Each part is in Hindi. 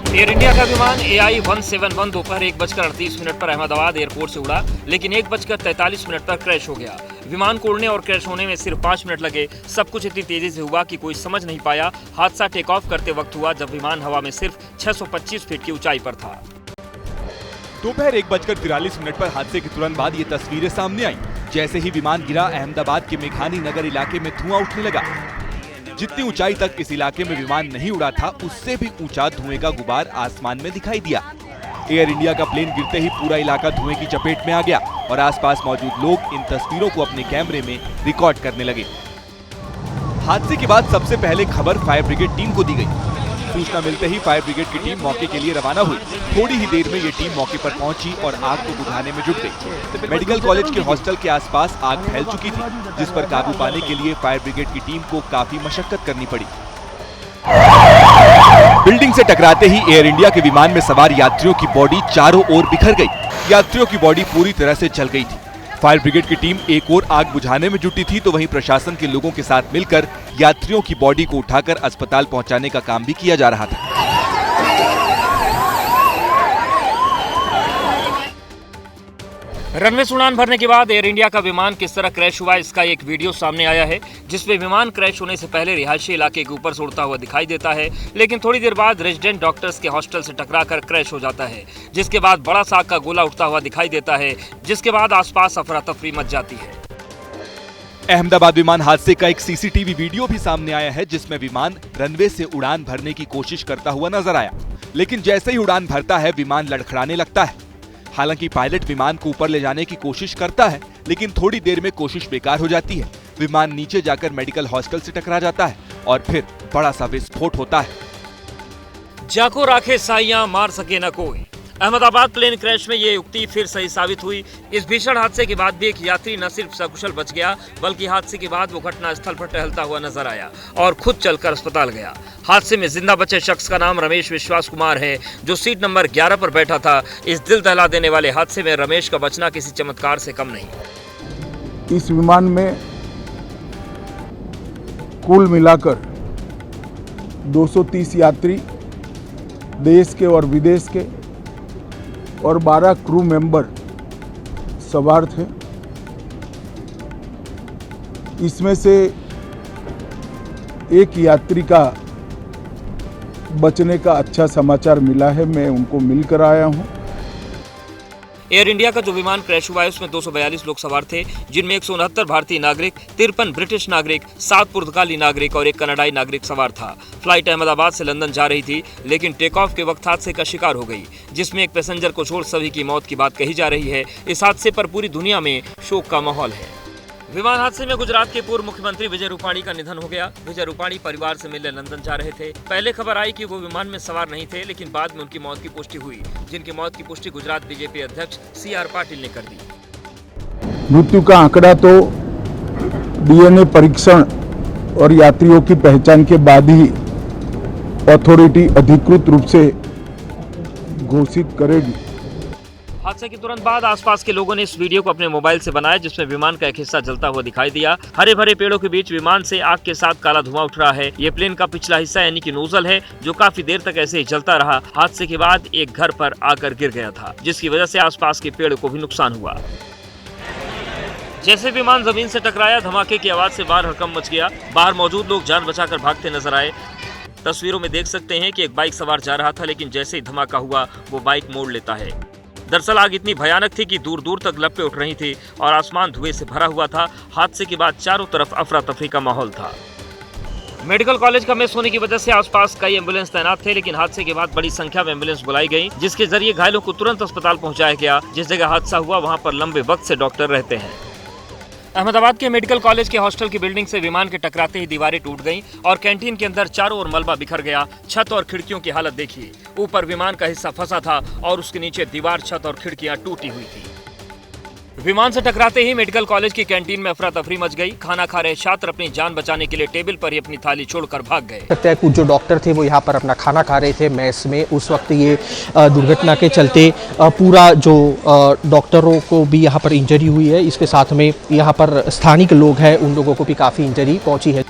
एयर इंडिया का विमान AI-171 दोपहर 1:38 पर अहमदाबाद एयरपोर्ट से उड़ा, लेकिन 1:43 पर क्रैश हो गया। विमान को उड़ने और क्रैश होने में सिर्फ 5 मिनट लगे। सब कुछ इतनी तेजी से हुआ कि कोई समझ नहीं पाया। हादसा टेक ऑफ करते वक्त हुआ जब विमान हवा में सिर्फ 625 फीट की ऊंचाई पर था। दोपहर 1:43 पर हादसे के तुरंत बाद ये तस्वीरें सामने आई। जैसे ही विमान गिरा, अहमदाबाद के मेघानी नगर इलाके में धुआं उठने लगा। जितनी ऊंचाई तक इस इलाके में विमान नहीं उड़ा था, उससे भी ऊंचा धुएं का गुबार आसमान में दिखाई दिया। एयर इंडिया का प्लेन गिरते ही पूरा इलाका धुएं की चपेट में आ गया और आसपास मौजूद लोग इन तस्वीरों को अपने कैमरे में रिकॉर्ड करने लगे। हादसे के बाद सबसे पहले खबर फायर ब्रिगेड टीम को दी गई। सूचना मिलते ही फायर ब्रिगेड की टीम मौके के लिए रवाना हुई। थोड़ी ही देर में ये टीम मौके पर पहुंची और आग को बुझाने में जुट गई। मेडिकल कॉलेज के हॉस्टल के आसपास आग फैल चुकी थी, जिस पर काबू पाने के लिए फायर ब्रिगेड की टीम को काफी मशक्कत करनी पड़ी। बिल्डिंग से टकराते ही एयर इंडिया के विमान में सवार यात्रियों की बॉडी चारों ओर बिखर गई। यात्रियों की बॉडी पूरी तरह से जल गई थी। फायर ब्रिगेड की टीम एक ओर आग बुझाने में जुटी थी, तो वहीं प्रशासन के लोगों के साथ मिलकर यात्रियों की बॉडी को उठाकर अस्पताल पहुंचाने का काम भी किया जा रहा था। रनवे से उड़ान भरने के बाद एयर इंडिया का विमान किस तरह क्रैश हुआ, इसका एक वीडियो सामने आया है, जिसमें विमान क्रैश होने से पहले रिहायशी इलाके के ऊपर से उड़ता हुआ दिखाई देता है, लेकिन थोड़ी देर बाद रेजिडेंट डॉक्टर्स के हॉस्टल से टकराकर क्रैश हो जाता है, जिसके बाद बड़ा सा आग का गोला उठता हुआ दिखाई देता है, जिसके बाद आसपास अफरा तफरी मच जाती है। अहमदाबाद विमान हादसे का एक सीसीटीवी वीडियो भी सामने आया है, जिसमें विमान रनवे से उड़ान भरने की कोशिश करता हुआ नजर आया, लेकिन जैसे ही उड़ान भरता है विमान लड़खड़ाने लगता है। हालांकि पायलट विमान को ऊपर ले जाने की कोशिश करता है, लेकिन थोड़ी देर में कोशिश बेकार हो जाती है। विमान नीचे जाकर मेडिकल हॉस्टल से टकरा जाता है और फिर बड़ा सा विस्फोट होता है। जाको राखे साइयां मार सके न कोई। अहमदाबाद प्लेन क्रैश में ये युक्ति फिर सही साबित हुई। इस भीषण हादसे के बाद भी एक यात्री न सिर्फ सकुशल बच गया, बल्कि हादसे के बाद वो घटना स्थल पर टहलता हुआ नजर आया और खुद चलकर अस्पताल गया। हादसे में जिंदा बचे शख्स का नाम रमेश विश्वास कुमार है, जो सीट नंबर 11 पर बैठा था। इस दिल दहला देने वाले हादसे में रमेश का बचना किसी चमत्कार से कम नहीं। इस विमान में कुल मिलाकर 230 यात्री देश के और विदेश के और 12 क्रू मेंबर सवार थे। इसमें से एक यात्री का बचने का अच्छा समाचार मिला है, मैं उनको मिलकर आया हूं। एयर इंडिया का जो विमान क्रैश हुआ है उसमें 242 लोग सवार थे, जिनमें 169 भारतीय नागरिक, 53 ब्रिटिश नागरिक, 7 पुर्तगाली नागरिक और 1 कनाडाई नागरिक सवार था। फ्लाइट अहमदाबाद से लंदन जा रही थी, लेकिन टेक ऑफ के वक्त हादसे का शिकार हो गई, जिसमें एक पैसेंजर को छोड़ सभी की मौत की बात कही जा रही है। इस हादसे पर पूरी दुनिया में शोक का माहौल है। विमान हादसे में गुजरात के पूर्व मुख्यमंत्री विजय रूपाणी का निधन हो गया। विजय रूपाणी परिवार से मिलने लंदन जा रहे थे। पहले खबर आई कि वो विमान में सवार नहीं थे, लेकिन बाद में उनकी मौत की पुष्टि हुई, जिनकी मौत की पुष्टि गुजरात बीजेपी अध्यक्ष CR पाटिल ने कर दी। मृत्यु का आंकड़ा तो DNA परीक्षण और यात्रियों की पहचान के बाद ही अथॉरिटी अधिकृत रूप से घोषित करेगी। हादसे के तुरंत बाद आसपास के लोगों ने इस वीडियो को अपने मोबाइल से बनाया, जिसमें विमान का एक हिस्सा जलता हुआ दिखाई दिया। हरे भरे पेड़ों के बीच विमान से आग के साथ काला धुआं उठ रहा है। ये प्लेन का पिछला हिस्सा यानी कि नोजल है, जो काफी देर तक ऐसे ही जलता रहा। हादसे के बाद एक घर पर आकर गिर गया था, जिसकी वजह से आसपास के पेड़ को भी नुकसान हुआ। जैसे विमान जमीन से टकराया, धमाके की आवाज से बाहर हड़कंप मच गया। बाहर मौजूद लोग जान बचाकर भागते नजर आए। तस्वीरों में देख सकते हैं कि एक बाइक सवार जा रहा था, लेकिन जैसे ही धमाका हुआ वो बाइक मोड़ लेता है। दरअसल आग इतनी भयानक थी कि दूर दूर तक लपटें उठ रही थी और आसमान धुएं से भरा हुआ था। हादसे के बाद चारों तरफ अफरा तफरी का माहौल था। मेडिकल कॉलेज का मिस होने की वजह से आसपास कई एम्बुलेंस तैनात थे, लेकिन हादसे के बाद बड़ी संख्या में एम्बुलेंस बुलाई गई, जिसके जरिए घायलों को तुरंत अस्पताल पहुंचाया गया। जिस जगह हादसा हुआ वहां पर लंबे वक्त से डॉक्टर रहते हैं। अहमदाबाद के मेडिकल कॉलेज के हॉस्टल की बिल्डिंग से विमान के टकराते ही दीवारें टूट गईं और कैंटीन के अंदर चारों ओर मलबा बिखर गया। छत और खिड़कियों की हालत देखिए। ऊपर विमान का हिस्सा फंसा था और उसके नीचे दीवार, छत और खिड़कियां टूटी हुई थी। विमान से टकराते ही मेडिकल कॉलेज की कैंटीन में अफरा तफरी मच गई। खाना खा रहे छात्र अपनी जान बचाने के लिए टेबल पर ही अपनी थाली छोड़कर भाग गए। कुछ जो डॉक्टर थे वो यहाँ पर अपना खाना खा रहे थे मेस में। उस वक्त ये दुर्घटना के चलते पूरा जो डॉक्टरों को भी यहाँ पर इंजरी हुई है। इसके साथ में यहाँ पर स्थानिक लोग हैं, उन लोगों को भी काफ़ी इंजरी पहुँची है।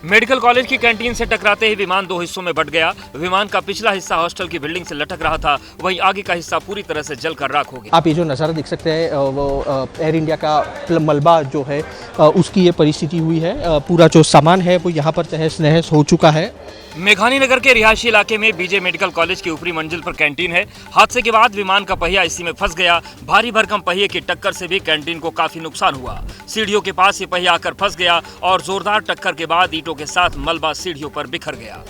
मेडिकल कॉलेज की कैंटीन से टकराते ही विमान दो हिस्सों में बंट गया। विमान का पिछला हिस्सा हॉस्टल की बिल्डिंग से लटक रहा था, वहीं आगे का हिस्सा पूरी तरह से जलकर राख हो गया। आप ये जो नज़ारा देख सकते हैं वो एयर इंडिया का मलबा जो है उसकी ये परिस्थिति हुई है। पूरा जो सामान है वो यहाँ पर तहस नहस हो चुका है। मेघानी नगर के रिहायशी इलाके में बीजे मेडिकल कॉलेज की ऊपरी मंजिल पर कैंटीन है। हादसे के बाद विमान का पहिया इसी में फंस गया। भारी भरकम पहिए की टक्कर से भी कैंटीन को काफी नुकसान हुआ। सीढ़ियों के पास ये पहिया आकर फंस गया और जोरदार टक्कर के बाद ईंटों के साथ मलबा सीढ़ियों पर बिखर गया।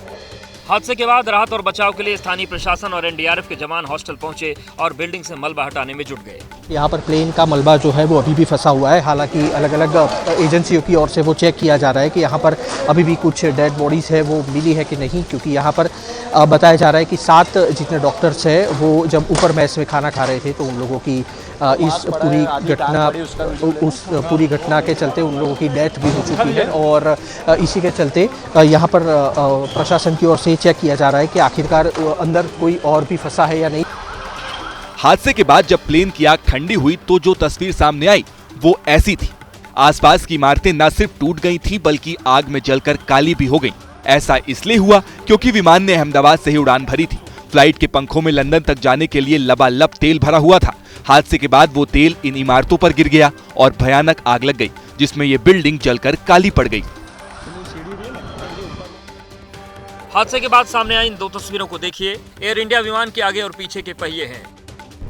हादसे के बाद राहत और बचाव के लिए स्थानीय प्रशासन और एनडीआरएफ के जवान हॉस्टल पहुंचे और बिल्डिंग से मलबा हटाने में जुट गए। यहाँ पर प्लेन का मलबा जो है वो अभी भी फंसा हुआ है। हालांकि अलग अलग एजेंसियों की ओर से वो चेक किया जा रहा है कि यहाँ पर अभी भी कुछ डेड बॉडीज़ है वो मिली है कि नहीं, क्योंकि यहाँ पर बताया जा रहा है कि 7 जितने डॉक्टर्स हैं वो जब ऊपर मैस में खाना खा रहे थे तो उन लोगों की इस पूरी घटना के चलते उन लोगों की डेथ भी हो चुकी है और इसी के चलते यहाँ पर प्रशासन की ओर से चेक किया जा रहा है कि आखिरकार अंदर कोई और भी फंसा है या नहीं। हादसे के बाद जब प्लेन की आग ठंडी हुई तो जो तस्वीर सामने आई वो ऐसी थी। आसपास की इमारतें न सिर्फ टूट गई थी बल्कि आग में जलकर काली भी हो गईं। ऐसा इसलिए हुआ क्योंकि विमान ने अहमदाबाद से ही उड़ान भरी थी। फ्लाइट के पंखों में लंदन तक जाने के लिए लबालब तेल भरा हुआ था। हादसे के बाद वो तेल इन इमारतों पर गिर गया और भयानक आग लग गई, जिसमें ये बिल्डिंग जलकर काली पड़ गई। हादसे के बाद सामने आई इन दो तस्वीरों को देखिए। एयर इंडिया विमान के आगे और पीछे के पहिए हैं।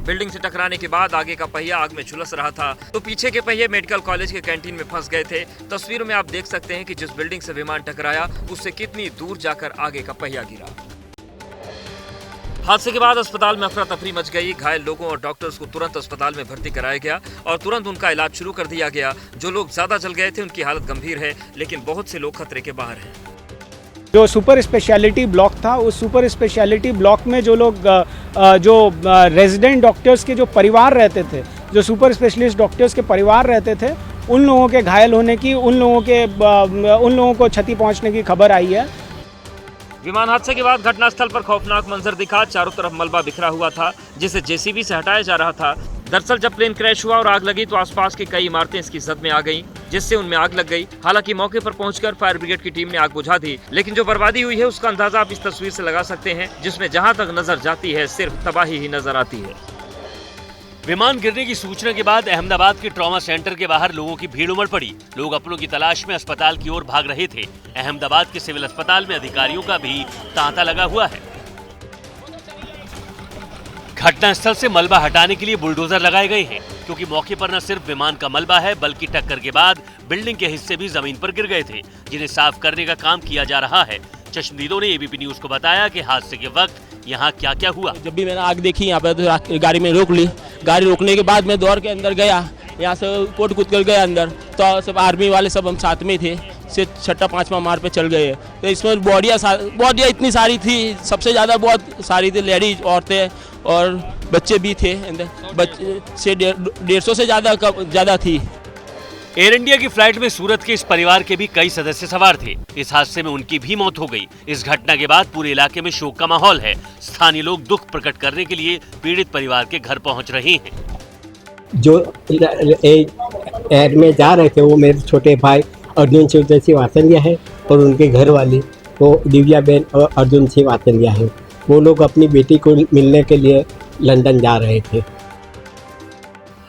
बिल्डिंग से टकराने के बाद आगे का पहिया आग में झुलस रहा था तो पीछे के पहिए मेडिकल कॉलेज के कैंटीन में फंस गए थे। तस्वीरों में आप देख सकते हैं कि जिस बिल्डिंग से विमान टकराया उससे कितनी दूर जाकर आगे का पहिया गिरा। हादसे के बाद अस्पताल में अफरा तफरी मच गई। घायल लोगों और डॉक्टर्स को तुरंत अस्पताल में भर्ती कराया गया और तुरंत उनका इलाज शुरू कर दिया गया। जो लोग ज्यादा जल गए थे उनकी हालत गंभीर है, लेकिन बहुत से लोग खतरे के बाहर हैं। जो सुपर स्पेशलिटी ब्लॉक था उस सुपर स्पेशलिटी ब्लॉक में जो लोग रेजिडेंट डॉक्टर्स के जो परिवार रहते थे, जो सुपर स्पेशलिस्ट डॉक्टर्स के परिवार रहते थे, उन लोगों के घायल होने की, उन लोगों को क्षति पहुंचने की खबर आई है। विमान हादसे के बाद घटनास्थल पर खौफनाक मंजर दिखा। चारों तरफ मलबा बिखरा हुआ था जिसे जेसीबी से हटाया जा रहा था। दरअसल जब प्लेन क्रैश हुआ और आग लगी तो आसपास की कई इमारतें इसकी जद में आ गईं, जिससे उनमें आग लग गई। हालांकि मौके पर पहुंचकर फायर ब्रिगेड की टीम ने आग बुझा दी, लेकिन जो बर्बादी हुई है उसका अंदाजा आप इस तस्वीर से लगा सकते हैं, जिसमें जहां तक नजर जाती है सिर्फ तबाही ही नजर आती है। विमान गिरने की सूचना के बाद अहमदाबाद के ट्रॉमा सेंटर के बाहर लोगों की भीड़ उमड़ पड़ी। लोग अपनों की तलाश में अस्पताल की ओर भाग रहे थे। अहमदाबाद के सिविल अस्पताल में अधिकारियों का भी तांता लगा हुआ है। घटनास्थल से मलबा हटाने के लिए बुलडोजर लगाए गए हैं, क्योंकि मौके पर न सिर्फ विमान का मलबा है बल्कि टक्कर के बाद बिल्डिंग के हिस्से भी जमीन पर गिर गए थे, जिन्हें साफ करने का काम किया जा रहा है। चश्मदीदों ने एबीपी न्यूज को बताया कि हादसे के वक्त यहाँ क्या क्या हुआ। जब भी मैंने आग देखी यहाँ पे तो गाड़ी में रोक ली। गाड़ी रोकने के बाद मैं दौड़ के अंदर गया, यहाँ से कोट कूद कर गया अंदर, तो सब आर्मी वाले सब हम साथ में थे, से 6वां मार पे चल गए। तो इसमें बॉडियाँ इतनी सारी थी, सबसे ज़्यादा बहुत सारी थी लेडीज, औरतें और बच्चे भी थे। बच्चे से 150 से ज़्यादा थी। एयर इंडिया की फ्लाइट में सूरत के इस परिवार के भी कई सदस्य सवार थे। इस हादसे में उनकी भी मौत हो गई। इस घटना के बाद पूरे इलाके में शोक का माहौल है। स्थानीय लोग दुख प्रकट करने के लिए पीड़ित परिवार के घर पहुंच रहे हैं। जो एयर में जा रहे थे वो मेरे छोटे भाई अर्जुन शिवदर्शी वासनिया है और उनके घर वाली वो दिव्या बेन और अर्जुन सिंह वासनिया है। वो लोग अपनी बेटी को मिलने के लिए लंदन जा रहे थे।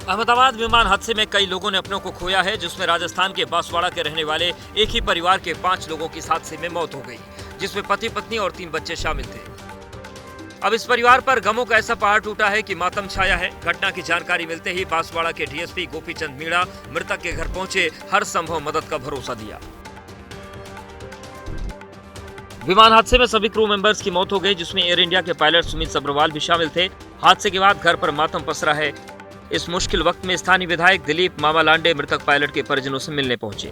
अहमदाबाद विमान हादसे में कई लोगों ने अपनों को खोया है, जिसमें राजस्थान के बांसवाड़ा के रहने वाले एक ही परिवार के 5 लोगों की इस हादसे में मौत हो गई, जिसमें पति पत्नी और 3 बच्चे शामिल थे। अब इस परिवार पर गमों का ऐसा पहाड़ टूटा है कि मातम छाया है। घटना की जानकारी मिलते ही बांसवाड़ा के डीएसपी गोपीचंद मीणा मृतक के घर पहुंचे, हर संभव मदद का भरोसा दिया। विमान हादसे में सभी क्रू मेंबर्स की मौत हो गई, जिसमें एयर इंडिया के पायलट सुमित सब्रवाल भी शामिल थे। हादसे के बाद घर पर मातम पसरा है। इस मुश्किल वक्त में स्थानीय विधायक दिलीप मामा लांडे मृतक पायलट के परिजनों से मिलने पहुंचे।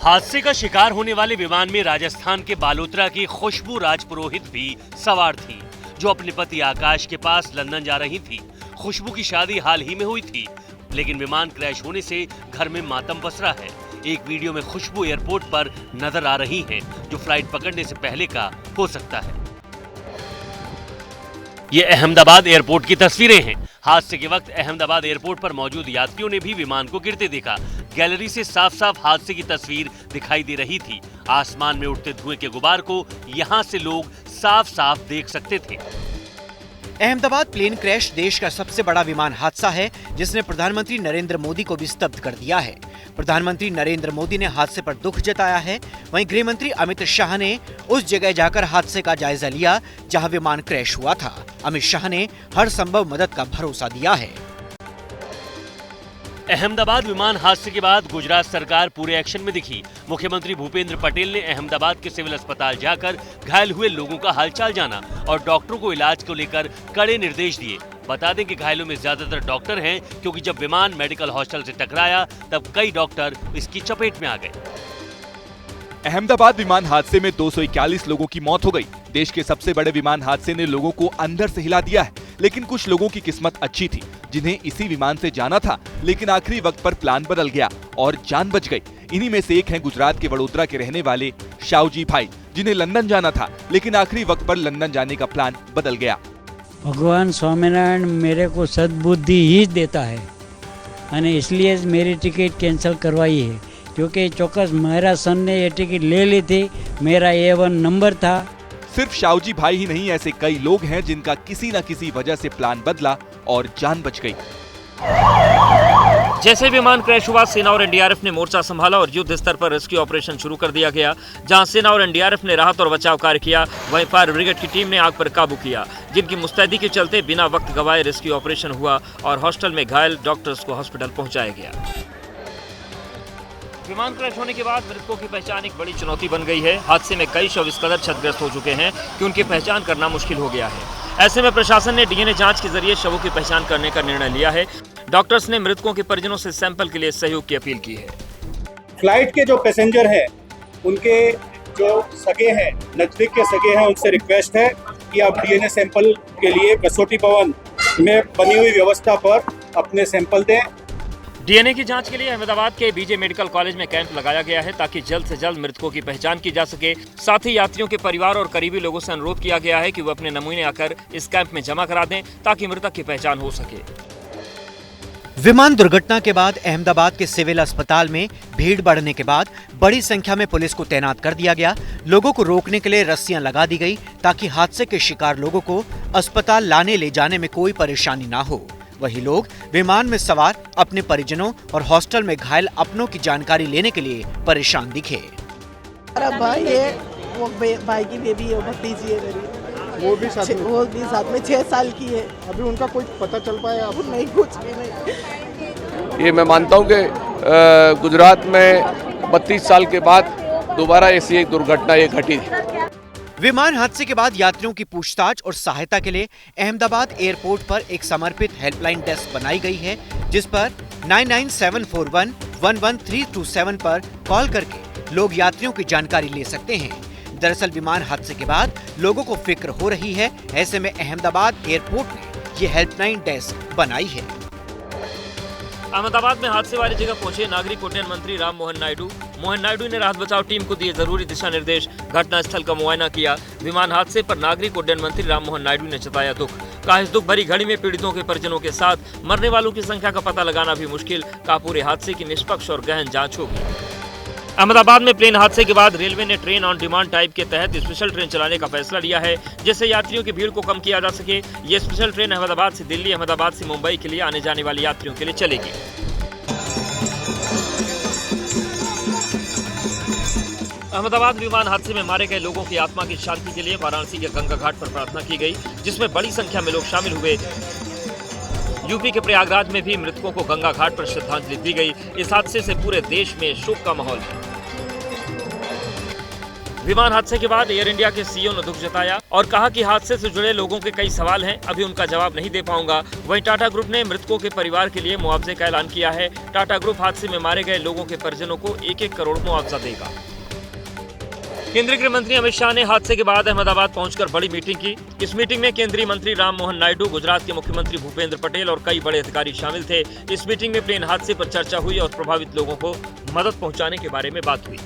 हादसे का शिकार होने वाले विमान में राजस्थान के बालोतरा की खुशबू राजपुरोहित भी सवार थी, जो अपने पति आकाश के पास लंदन जा रही थी। खुशबू की शादी हाल ही में हुई थी, लेकिन विमान क्रैश होने से घर में मातम पसरा है। एक वीडियो में खुशबू एयरपोर्ट पर नजर आ रही हैं, जो फ्लाइट पकड़ने से पहले का हो सकता है। ये अहमदाबाद एयरपोर्ट की तस्वीरें हैं। हादसे के वक्त अहमदाबाद एयरपोर्ट पर मौजूद यात्रियों ने भी विमान को गिरते देखा। गैलरी से साफ साफ हादसे की तस्वीर दिखाई दे रही थी। आसमान में उठते धुएं के गुबार को यहां से लोग साफ साफ देख सकते थे। अहमदाबाद प्लेन क्रैश देश का सबसे बड़ा विमान हादसा है, जिसने प्रधानमंत्री नरेंद्र मोदी को भी स्तब्ध कर दिया है। प्रधानमंत्री नरेंद्र मोदी ने हादसे पर दुख जताया है। वहीं गृह मंत्री अमित शाह ने उस जगह जाकर हादसे का जायजा लिया जहां विमान क्रैश हुआ था। अमित शाह ने हर संभव मदद का भरोसा दिया है। अहमदाबाद विमान हादसे के बाद गुजरात सरकार पूरे एक्शन में दिखी। मुख्यमंत्री भूपेंद्र पटेल ने अहमदाबाद के सिविल अस्पताल जाकर घायल हुए लोगों का हालचाल जाना और डॉक्टरों को इलाज को लेकर कड़े निर्देश दिए। बता दें कि घायलों में ज्यादातर डॉक्टर हैं, क्योंकि जब विमान मेडिकल हॉस्टल से टकराया तब कई डॉक्टर इसकी चपेट में आ गए। अहमदाबाद विमान हादसे में 241 लोगों की मौत हो गई। देश के सबसे बड़े विमान हादसे ने लोगों को अंदर से हिला दिया है, लेकिन कुछ लोगों की किस्मत अच्छी थी जिन्हें इसी विमान से जाना था, लेकिन आखिरी वक्त पर प्लान बदल गया और जान बच गई। इन्हीं में से एक हैं गुजरात के वडोदरा के रहने वाले शाहजी भाई, जिन्हें लंदन जाना था, लेकिन आखिरी वक्त पर लंदन जाने का प्लान बदल गया। भगवान स्वामीनारायण मेरे को सद्बुद्धि ही देता है અને इसलिए मेरी टिकट कैंसिल करवाई है, क्योंकि चौकस मेरा सन ने ये टिकट ले ली थी। मेरा A1 नंबर था। सिर्फ शाहजी भाई ही नहीं, ऐसे कई लोग हैं जिनका किसी न किसी वजह से प्लान बदला और जान बच गई। जैसे विमान क्रैश हुआ, सेना और एनडीआरएफ ने मोर्चा संभाला और युद्ध स्तर पर रेस्क्यू ऑपरेशन शुरू कर दिया गया। जहां सेना और एनडीआरएफ ने राहत और बचाव कार्य किया, वहीं फायर ब्रिगेड की टीम ने आग पर काबू किया, जिनकी मुस्तैदी के चलते बिना वक्त गवाए रेस्क्यू ऑपरेशन हुआ और हॉस्टल में घायल डॉक्टर्स को हॉस्पिटल पहुंचाया गया। विमान क्रैश होने के बाद मृतकों की पहचान एक बड़ी चुनौती बन गई है। हादसे में कई शव इस कदर क्षतिग्रस्त हो चुके हैं कि उनकी पहचान करना मुश्किल हो गया है। ऐसे में प्रशासन ने डीएनए जांच के जरिए शवों की पहचान करने का निर्णय लिया है। डॉक्टर्स ने मृतकों के परिजनों से सैंपल के लिए सहयोग की अपील की है। फ्लाइट के जो पैसेंजर हैं, उनके जो सगे हैं, नजदीक के सगे हैं, उनसे रिक्वेस्ट है कि आप डीएनए सैंपल के लिए कसौटी भवन में बनी हुई व्यवस्था पर अपने सैंपल दें। डीएनए की जांच के लिए अहमदाबाद के बीजे मेडिकल कॉलेज में कैंप लगाया गया है, ताकि जल्द से जल्द मृतकों की पहचान की जा सके। साथ ही यात्रियों के परिवार और करीबी लोगों से अनुरोध किया गया है कि वो अपने नमूने आकर इस कैंप में जमा करा दें, ताकि मृतक की पहचान हो सके। विमान दुर्घटना के बाद अहमदाबाद के सिविल अस्पताल में भीड़ बढ़ने के बाद बड़ी संख्या में पुलिस को तैनात कर दिया गया। लोगों को रोकने के लिए रस्सियां लगा दी गई, ताकि हादसे के शिकार लोगों को अस्पताल लाने ले जाने में कोई परेशानी ना हो। वही लोग विमान में सवार अपने परिजनों और हॉस्टल में घायल अपनों की जानकारी लेने के लिए परेशान दिखे। मेरा भाई है, वो भाई की बेबी है, भतीजी है मेरी, वो भी साथ में 6 साल की है। अभी उनका कुछ पता चल पाया? अब नहीं, कुछ भी नहीं। ये मैं मानता हूँ कि गुजरात में 32 साल के बाद दोबारा ऐसी एक दुर्घटना ये घटी। विमान हादसे के बाद यात्रियों की पूछताछ और सहायता के लिए अहमदाबाद एयरपोर्ट पर एक समर्पित हेल्पलाइन डेस्क बनाई गई है, जिस पर 997411 11327 पर कॉल करके लोग यात्रियों की जानकारी ले सकते हैं। दरअसल विमान हादसे के बाद लोगों को फिक्र हो रही है, ऐसे में अहमदाबाद एयरपोर्ट ने ये हेल्पलाइन डेस्क बनाई है। अहमदाबाद में हादसे वाली जगह पहुंचे नागरिक उड्डयन मंत्री राम मोहन नायडू। मोहन नायडू ने राहत बचाव टीम को दिए जरूरी दिशा निर्देश, घटना स्थल का मुआयना किया। विमान हादसे पर नागरिक उड्डयन मंत्री राम मोहन नायडू ने जताया दुख। कहा, इस दुख भरी घड़ी में पीड़ितों के परिजनों के साथ मरने वालों की संख्या का पता लगाना भी मुश्किल। कहा, पूरे हादसे की निष्पक्ष और गहन जांच होगी। अहमदाबाद में प्लेन हादसे के बाद रेलवे ने ट्रेन ऑन डिमांड टाइप के तहत स्पेशल ट्रेन चलाने का फैसला लिया है, जिससे यात्रियों की भीड़ को कम किया जा सके। ये स्पेशल ट्रेन अहमदाबाद से दिल्ली, अहमदाबाद से मुंबई के लिए आने जाने वाले यात्रियों के लिए चलेगी। अहमदाबाद विमान हादसे में मारे गए लोगों की आत्मा की शांति के लिए वाराणसी के गंगा घाट पर प्रार्थना की गई, जिसमें बड़ी संख्या में लोग शामिल हुए। यूपी के प्रयागराज में भी मृतकों को गंगा घाट पर श्रद्धांजलि दी गई। इस हादसे से पूरे देश में शोक का माहौल है। विमान हादसे के बाद एयर इंडिया के सीईओ ने दुख जताया और कहा कि हादसे से जुड़े लोगों के कई सवाल हैं, अभी उनका जवाब नहीं दे पाऊंगा। वहीं टाटा ग्रुप ने मृतकों के परिवार के लिए मुआवजे का ऐलान किया है। टाटा ग्रुप हादसे में मारे गए लोगों के परिजनों को 1-1 करोड़ मुआवजा देगा। केंद्रीय गृह मंत्री अमित शाह ने हादसे के बाद अहमदाबाद पहुंचकर बड़ी मीटिंग की। इस मीटिंग में केंद्रीय मंत्री राम मोहन नायडू, गुजरात के मुख्यमंत्री भूपेंद्र पटेल और कई बड़े अधिकारी शामिल थे। इस मीटिंग में प्लेन हादसे पर चर्चा हुई और प्रभावित लोगों को मदद पहुंचाने के बारे में बात हुई।